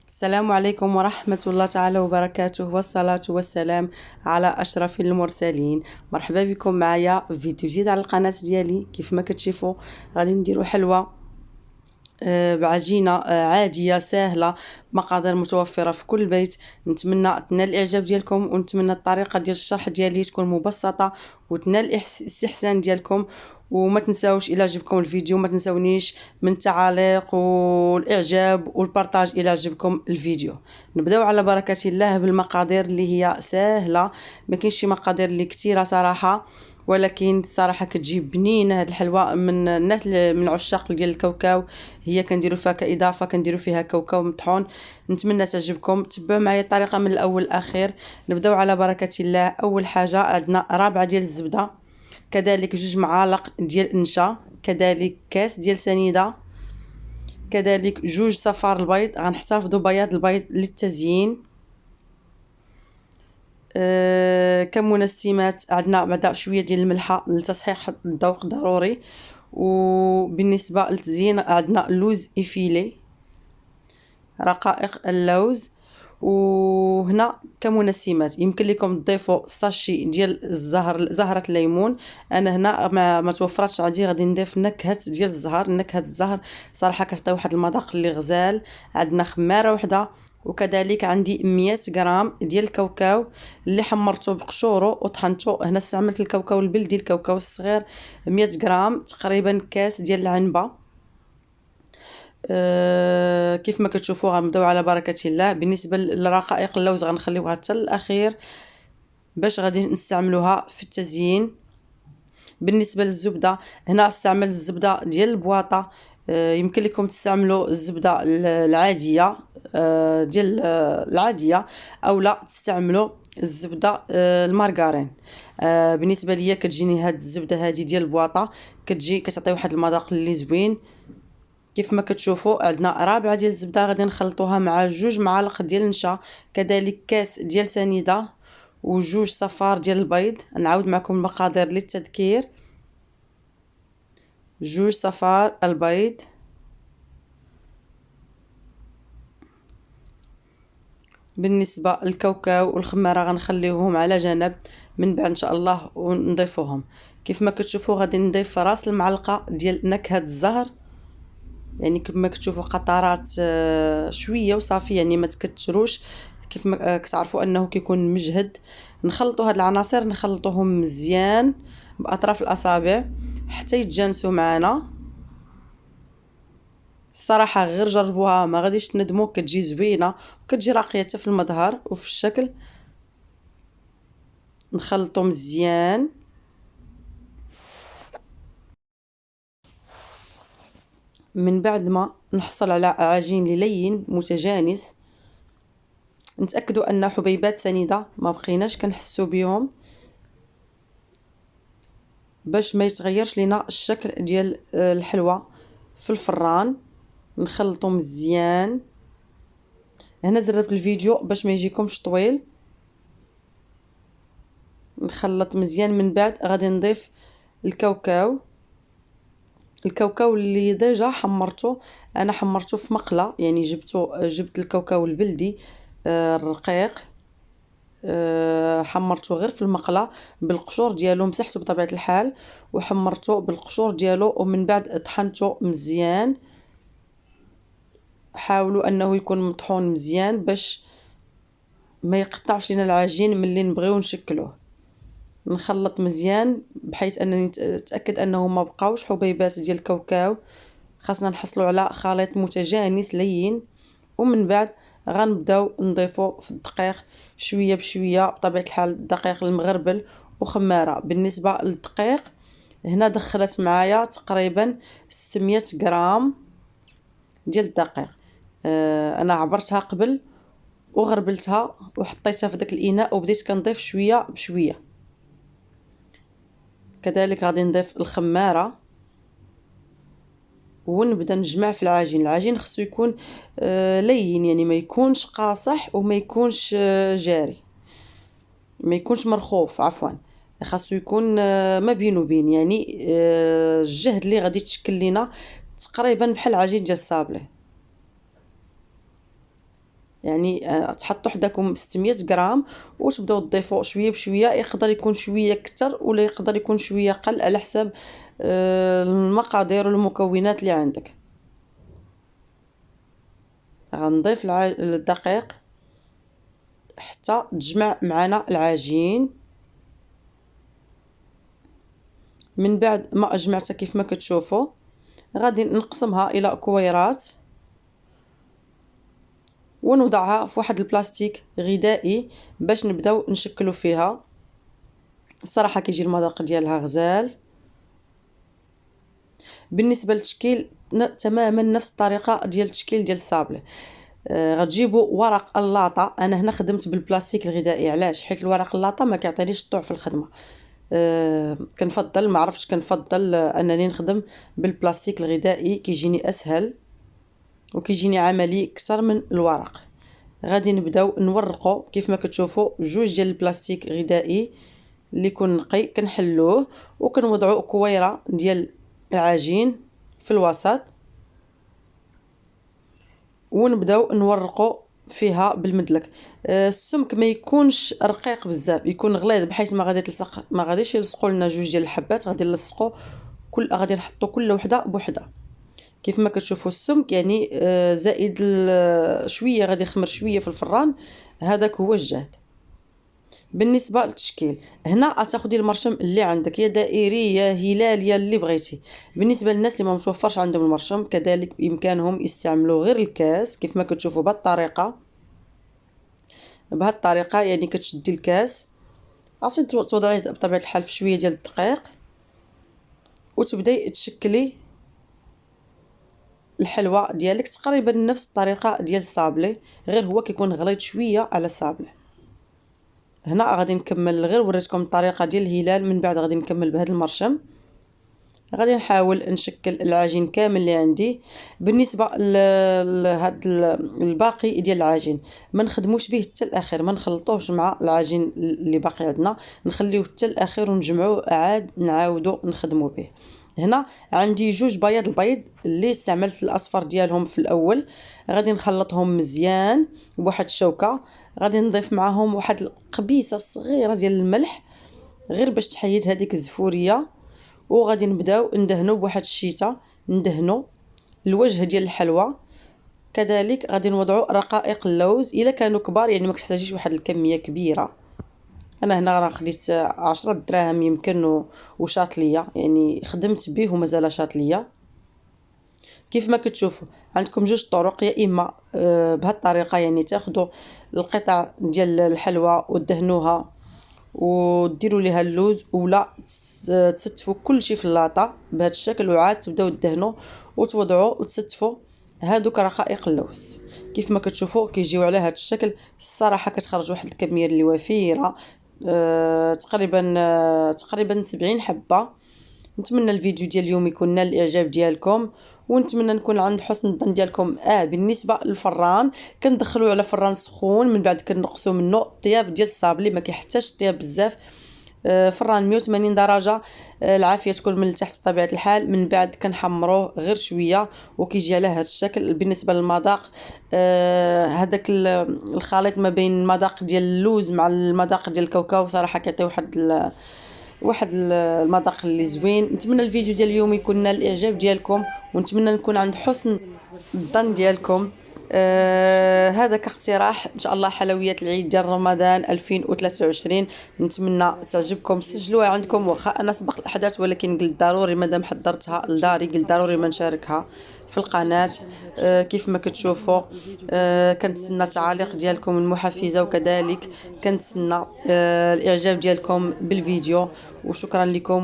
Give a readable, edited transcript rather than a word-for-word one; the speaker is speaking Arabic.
السلام عليكم ورحمة الله تعالى وبركاته، والصلاة والسلام على أشرف المرسلين. مرحبا بكم معايا في فيديو جديد على القناة ديالي. كيف ما كتشوفوا غادي نديرو حلوة بعجينة عادية سهلة، مقادير متوفرة في كل بيت. نتمنى تنال الاعجاب ديالكم، ونتمنى الطريقة ديال الشرح ديالي تكون مبسطة وتنال الاستحسان ديالكم. وما تنساوش الى عجبكم الفيديو ما تنساونيش من التعاليق والاعجاب والبارطاج الى عجبكم الفيديو. نبداو على بركة الله بالمقادير اللي هي سهلة، ما كاينش شي مقادير اللي كثيره صراحة، ولكن الصراحه كتجيب بنينه هاد الحلوى. من الناس من عشاق ديال الكاوكاو، هي كنديروا فيها كاضافه، كنديروا فيها كاوكاو مطحون. نتمنى تعجبكم، تبعوا معايا الطريقه من الاول للاخير. نبداو على بركه الله. اول حاجه عندنا رابعه ديال الزبده، كذلك 2 معالق ديال النشا، كذلك كاس ديال سنيده، كذلك 2 صفار البيض. غنحتفظوا بياض البيض للتزيين. كمنسمات عندنا بعدا شويه ديال الملحه لتصحيح الذوق ضروري. وبالنسبه للتزيين عندنا اللوز إفيلي، رقائق اللوز. وهنا كمنسمات يمكن لكم تضيفوا ساشي ديال زهره الليمون. انا هنا ما توفرتش عندي، غادي نضيف نكهه ديال الزهر. نكهه الزهر صراحه كتعطي واحد المذاق اللي غزال. عندنا خماره وحده، وكذلك عندي 100 غرام ديال الكاوكاو اللي حمرته بقشوره وطحنته. هنا استعملت الكاوكاو البلدي، الكاوكاو الصغير. 100 غرام تقريبا كاس ديال العنبه. كيف ما كتشوفوا غنبداو على بركه الله. بالنسبه لرقائق اللوز غنخليوها حتى الاخير باش غادي نستعملوها في التزيين. بالنسبه للزبده هنا استعمل الزبده ديال البواطه. يمكن لكم تستعملوا الزبده العاديه، ديال العاديه، او لا تستعملوا الزبده المارغرين. بالنسبه ليا كتجيني هاد الزبده هذه ديال البواطه، كتعطي واحد المذاق اللي زوين. كيف ما كتشوفوا عندنا رابعه ديال الزبده غادي نخلطوها مع 2 معالق ديال النشا، كذلك كاس ديال سنيده، و2 صفار ديال البيض. نعاود معكم المقادير للتذكير: 2 صفار البيض، بالنسبه للكاوكاو والخماره غنخليوهم على جنب من بعد ان شاء الله ونضيفوهم. كيف ما كتشوفوا غادي نضيف راس المعلقه ديال نكهه الزهر، يعني كما كتشوفوا قطرات شويه وصافي، يعني ما تكتروش. كيف ما كتعرفوا انه كيكون مجهد. نخلطوا هاد العناصر، نخلطوهم مزيان باطراف الاصابع حتى يتجانسوا معنا. الصراحه غير جربوها ما غاديش تندموا، كتجي زوينه وكتجي راقيه حتى في المظهر وفي الشكل. نخلطوا مزيان. من بعد ما نحصل على عجين لين متجانس، نتاكدوا ان حبيبات سنيده ما بقيناش كنحسوا بهم باش ما يتغيرش لنا الشكل ديال الحلوى في الفران. نخلطوا مزيان. هنا زربت الفيديو باش ما يجيكمش طويل. نخلط مزيان. من بعد غادي نضيف الكاوكاو اللي ديجا حمرته. انا حمرته في مقله، يعني جبت الكاوكاو البلدي الرقيق، حمرته غير في المقله بالقشور ديالو، مسحته بطبيعه الحال وحمرته بالقشور ديالو. ومن بعد طحنته مزيان. حاولوا انه يكون مطحون مزيان باش ما يقطعش لنا العجين ملي نبغيو نشكلوه. نخلط مزيان بحيث انني نتاكد انه ما بقاوش حبيبات ديال الكاوكاو. خاصنا نحصلوا على خليط متجانس لين. ومن بعد غنبداو نضيفوا في الدقيق شويه بشويه، بطبيعه الحال الدقيق المغربل وخماره. بالنسبه للدقيق هنا دخلت معايا تقريبا 600 غرام ديال الدقيق. انا عبرتها قبل وغربلتها وحطيتها في داك الاناء وبديت كنضيف شويه بشويه. كذلك غادي نضيف الخماره ونبدا نجمع في العجين خصو يكون لين، يعني ما يكونش قاصح وما يكونش جاري، ما يكونش مرخوف عفوا. خاصو يكون ما بين وبين، يعني الجهد اللي غادي تشكل لنا تقريبا بحال العجين ديال الصابلي. يعني تحطوا حداكم 600 غرام وتبداو تضيفوا شويه بشويه. يقدر يكون شويه اكثر ولا يقدر يكون شويه قل على حساب المقادير والمكونات اللي عندك. غنضيف الدقيق حتى تجمع معنا العجين. من بعد ما اجمعتها كيف ما كتشوفوا غادي نقسمها الى كويرات ونوضعها في واحد البلاستيك غذائي باش نبداو نشكلوا فيها. الصراحه كيجي المذاق ديالها غزال. بالنسبه للتشكيل تماما نفس الطريقه ديال التشكيل ديال الصابله. غتجيبوا ورق اللاطه. انا هنا خدمت بالبلاستيك الغذائي علاش؟ حيت الورق اللاطه ما كيعطينيش الطوع في الخدمه. كنفضل ما عرفتش كنفضل انني نخدم بالبلاستيك الغذائي، كيجيني اسهل وكيجيني عملي اكثر من الورق. غادي نبداو نورقوا كيف ما كتشوفوا جوج ديال البلاستيك غذائي اللي يكون نقي، كنحلوه وكنوضعوا كويره ديال العجين في الوسط ونبداو نورقوا فيها بالمدلك. السمك ما يكونش رقيق بزاف، يكون غليظ بحيث ما غادي تلصق، ما غاديش يلصقوا لنا جوج ديال الحبات، غادي نلصقوا غادي نحطوا كل وحده بوحده. كيف ما كتشوفوا السمك يعني زائد شويه غادي يخمر شويه في الفران، هذاك هو الجهد. بالنسبه للتشكيل هنا غتاخدي المرشم اللي عندك، يا دائري يا هلال يا اللي بغيتي. بالنسبه للناس اللي ما متوفرش عندهم المرشم كذلك بامكانهم يستعملوا غير الكاس كيف ما كتشوفوا بهذه الطريقه. يعني كتشدي الكاس عرفتي توضعيه بطبيعه الحال في شويه ديال الدقيق وتبداي تشكلي الحلوى ديالك تقريبا نفس الطريقه ديال الصابلي، غير هو كيكون غليظ شويه على الصابلي. هنا غادي نكمل، غير وريتكم الطريقه ديال الهلال، من بعد غادي نكمل بهذا المرشم. غادي نحاول نشكل العجين كامل اللي عندي. بالنسبه لهاد الباقي ديال العجين ما نخدموش به حتى الاخير، ما نخلطوهش مع العجين اللي باقي عندنا، نخليوه حتى الاخير ونجمعوه عاد نعاودو نخدمو به. هنا عندي جوج بياض البيض اللي استعملت الاصفر ديالهم في الاول، غادي نخلطهم مزيان بواحد الشوكه. غادي نضيف معاهم واحد القبيصه صغيره ديال الملح غير باش تحيد هذيك الزفوريه، وغادي نبداو ندهنوا بواحد الشيته، ندهنوا الوجه ديال الحلوى. كذلك غادي نوضعوا رقائق اللوز الا كانوا كبار، يعني ما كتحتاجيش واحد الكميه كبيره. انا هنا راه خديت 10 دراهم يمكن وشاط ليا، يعني خدمت به ومازال شاط ليا. كيف ما كتشوفوا عندكم جوج طرق، يا اما بهذه الطريقه يعني تاخذوا القطع ديال الحلوى ودهنوها وديروا ليها اللوز، ولا تستفوا كل شيء في اللاطه بهذا الشكل وعاد تبداو تدهنوا وتوضعوا وتستفوا هادوك رقائق اللوز. كيف ما كتشوفوا كيجيو على هذا الشكل. الصراحه كتخرج واحد الكميه اللي وفيره، تقريبا 70 حبه. نتمنى الفيديو ديال اليوم يكون نال الاعجاب ديالكم، ونتمنى نكون عند حسن الظن ديالكم. بالنسبه للفران كندخلوه على فران سخون، من بعد كنقصوا منه الطياب ديال الصابلي، ما كيحتاجش طياب بزاف. فران 180 درجه، العافيه تكون من التحت بطبيعه الحال. من بعد كنحمروه غير شويه وكيجي على هذا الشكل. بالنسبه للمذاق هذاك الخليط ما بين المذاق ديال اللوز مع المذاق ديال الكاوكاو صراحه كيعطي واحد المذاق اللي زوين. نتمنى الفيديو ديال اليوم يكون نال الاعجاب ديالكم، ونتمنى نكون عند حسن الظن ديالكم. هذا كاقتراح ان شاء الله حلويات العيد ديال رمضان 2023. نتمنى تعجبكم، سجلوها عندكم. واخا انا سبق الاحداث ولكن قلت ضروري مادام حضرتها لداري قلت ضروري ما نشاركها في القناه. كيف ما كتشوفوا كنتسنى تعاليق ديالكم المحفزه، وكذلك كنتسنى الاعجاب ديالكم بالفيديو. وشكرا لكم.